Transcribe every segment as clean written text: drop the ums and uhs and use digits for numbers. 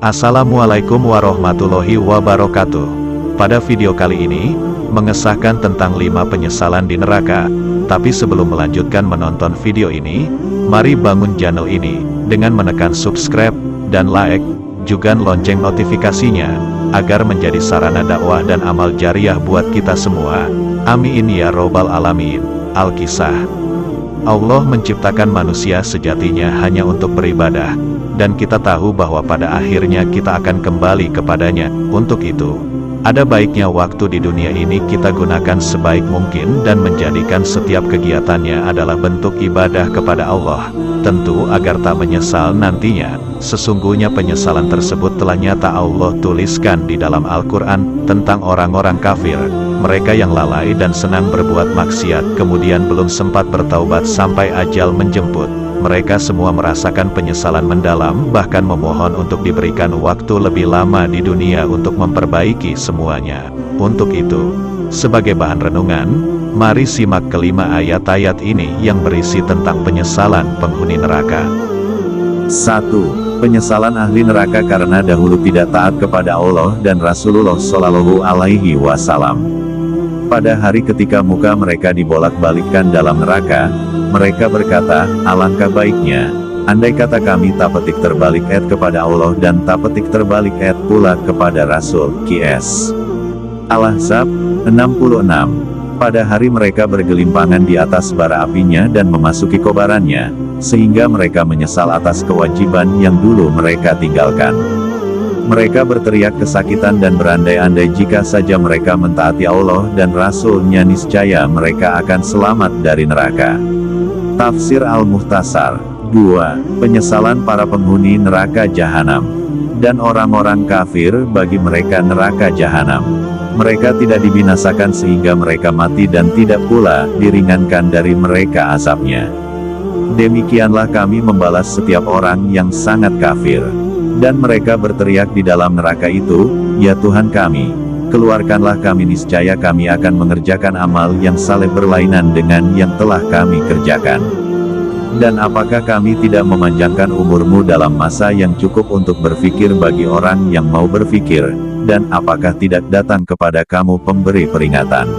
Assalamualaikum warahmatullahi wabarakatuh. Pada video kali ini, mengesahkan tentang 5 penyesalan di neraka. Tapi sebelum melanjutkan menonton video ini, mari bangun channel ini, dengan menekan subscribe, dan like, juga lonceng notifikasinya, agar menjadi sarana dakwah dan amal jariah buat kita semua. Amin ya robbal alamin. Al-Kisah. Allah menciptakan manusia sejatinya hanya untuk beribadah, dan kita tahu bahwa pada akhirnya kita akan kembali kepadanya. Untuk itu, ada baiknya waktu di dunia ini kita gunakan sebaik mungkin dan menjadikan setiap kegiatannya adalah bentuk ibadah kepada Allah, tentu agar tak menyesal nantinya. Sesungguhnya penyesalan tersebut telah nyata Allah tuliskan di dalam Al-Quran tentang orang-orang kafir, mereka yang lalai dan senang berbuat maksiat kemudian belum sempat bertaubat sampai ajal menjemput. Mereka semua merasakan penyesalan mendalam, bahkan memohon untuk diberikan waktu lebih lama di dunia untuk memperbaiki semuanya. Untuk itu, sebagai bahan renungan, mari simak kelima ayat-ayat ini yang berisi tentang penyesalan penghuni neraka. 1. Penyesalan ahli neraka karena dahulu tidak taat kepada Allah dan Rasulullah Shallallahu Alaihi Wasallam. Pada hari ketika muka mereka dibolak-balikkan dalam neraka, mereka berkata, alangkah baiknya, andai kata kami tak petik terbalik kepada Allah dan tak petik terbalik pula kepada Rasul. QS Al-Ahzab 66. Pada hari mereka bergelimpangan di atas bara apinya dan memasuki kobarannya, sehingga mereka menyesal atas kewajiban yang dulu mereka tinggalkan. Mereka berteriak kesakitan dan berandai-andai jika saja mereka mentaati Allah dan Rasul-Nya, niscaya mereka akan selamat dari neraka. Tafsir Al-Muhtasar. 2. Penyesalan para penghuni neraka jahanam. Dan orang-orang kafir, bagi mereka neraka jahanam, mereka tidak dibinasakan sehingga mereka mati dan tidak pula diringankan dari mereka azabnya. Demikianlah kami membalas setiap orang yang sangat kafir. Dan mereka berteriak di dalam neraka itu, ya Tuhan kami, keluarkanlah kami, niscaya kami akan mengerjakan amal yang saleh berlainan dengan yang telah kami kerjakan. Dan apakah kami tidak memanjangkan umurmu dalam masa yang cukup untuk berfikir bagi orang yang mau berfikir, dan apakah tidak datang kepada kamu pemberi peringatan?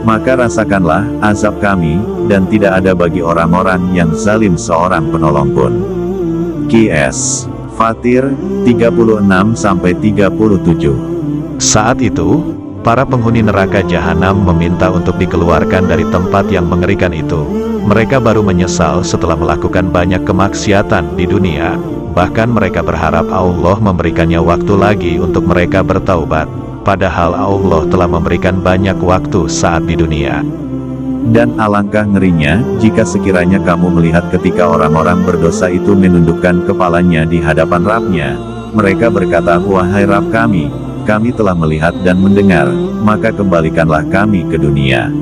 Maka rasakanlah azab kami, dan tidak ada bagi orang-orang yang zalim seorang penolong pun. QS Fatir 36-37. Saat itu, para penghuni neraka jahanam meminta untuk dikeluarkan dari tempat yang mengerikan itu. Mereka baru menyesal setelah melakukan banyak kemaksiatan di dunia. Bahkan mereka berharap Allah memberikannya waktu lagi untuk mereka bertaubat, padahal Allah telah memberikan banyak waktu saat di dunia. Dan alangkah ngerinya, jika sekiranya kamu melihat ketika orang-orang berdosa itu menundukkan kepalanya di hadapan Rabb-Nya. Mereka berkata, wahai Rabb kami telah melihat dan mendengar, maka kembalikanlah kami ke dunia.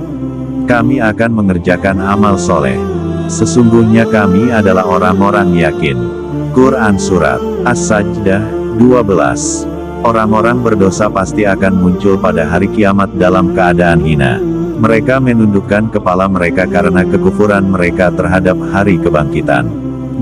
Kami akan mengerjakan amal soleh. Sesungguhnya kami adalah orang-orang yakin. Quran Surat As-Sajdah 12. Orang-orang berdosa pasti akan muncul pada hari kiamat dalam keadaan hina. Mereka menundukkan kepala mereka karena kekufuran mereka terhadap hari kebangkitan.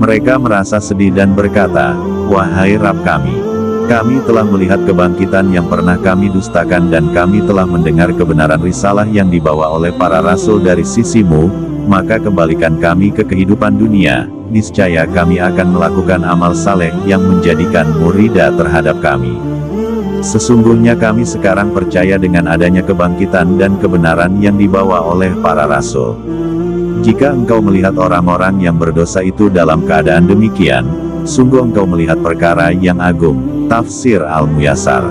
Mereka merasa sedih dan berkata, wahai Rabb kami telah melihat kebangkitan yang pernah kami dustakan dan kami telah mendengar kebenaran risalah yang dibawa oleh para rasul dari sisimu, maka kembalikan kami ke kehidupan dunia, niscaya kami akan melakukan amal saleh yang menjadikanmu ridha terhadap kami. Sesungguhnya kami sekarang percaya dengan adanya kebangkitan dan kebenaran yang dibawa oleh para rasul. Jika engkau melihat orang-orang yang berdosa itu dalam keadaan demikian, sungguh engkau melihat perkara yang agung. Tafsir Al-Muyassar.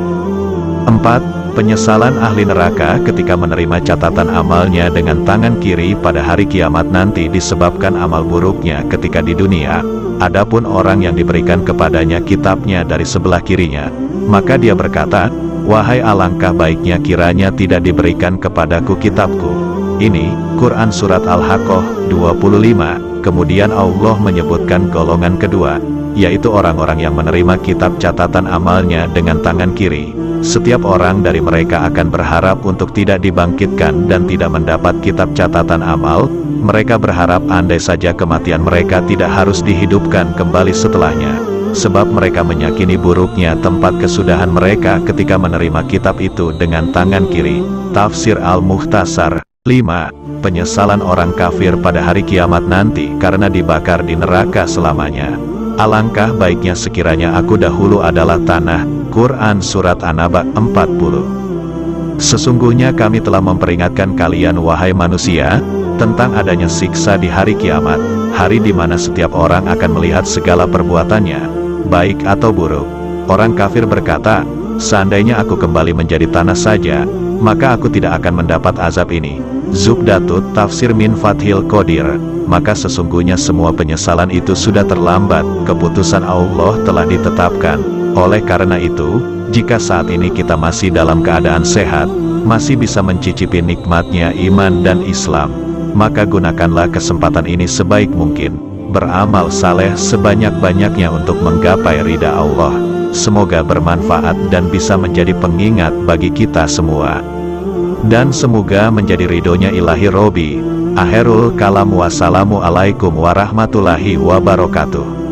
4. Penyesalan ahli neraka ketika menerima catatan amalnya dengan tangan kiri pada hari kiamat nanti disebabkan amal buruknya ketika di dunia. Adapun orang yang diberikan kepadanya kitabnya dari sebelah kirinya, maka dia berkata, wahai alangkah baiknya kiranya tidak diberikan kepadaku kitabku. Ini, Quran Surat Al-Haqqah 25. Kemudian Allah menyebutkan golongan kedua, yaitu orang-orang yang menerima kitab catatan amalnya dengan tangan kiri. Setiap orang dari mereka akan berharap untuk tidak dibangkitkan dan tidak mendapat kitab catatan amal. Mereka berharap andai saja kematian mereka tidak harus dihidupkan kembali setelahnya. sebab mereka meyakini buruknya tempat kesudahan mereka ketika menerima kitab itu dengan tangan kiri. Tafsir Al-Mukhtasar 5. Penyesalan orang kafir pada hari kiamat nanti karena dibakar di neraka selamanya. Alangkah baiknya sekiranya aku dahulu adalah tanah. Quran Surat An-Naba 40. Sesungguhnya kami telah memperingatkan kalian wahai manusia, tentang adanya siksa di hari kiamat, hari di mana setiap orang akan melihat segala perbuatannya, baik atau buruk. Orang kafir berkata, seandainya aku kembali menjadi tanah saja, maka aku tidak akan mendapat azab ini. Zubdatut Tafsir min Fathil Qadir. Maka sesungguhnya semua penyesalan itu sudah terlambat, keputusan Allah telah ditetapkan. Oleh karena itu, jika saat ini kita masih dalam keadaan sehat, masih bisa mencicipi nikmatnya iman dan Islam, maka gunakanlah kesempatan ini sebaik mungkin. Beramal saleh sebanyak-banyaknya untuk menggapai ridha Allah. Semoga bermanfaat dan bisa menjadi pengingat bagi kita semua. Dan semoga menjadi ridhonya ilahi Robi. Akhirul kalam, wassalamu alaikum warahmatullahi wabarakatuh.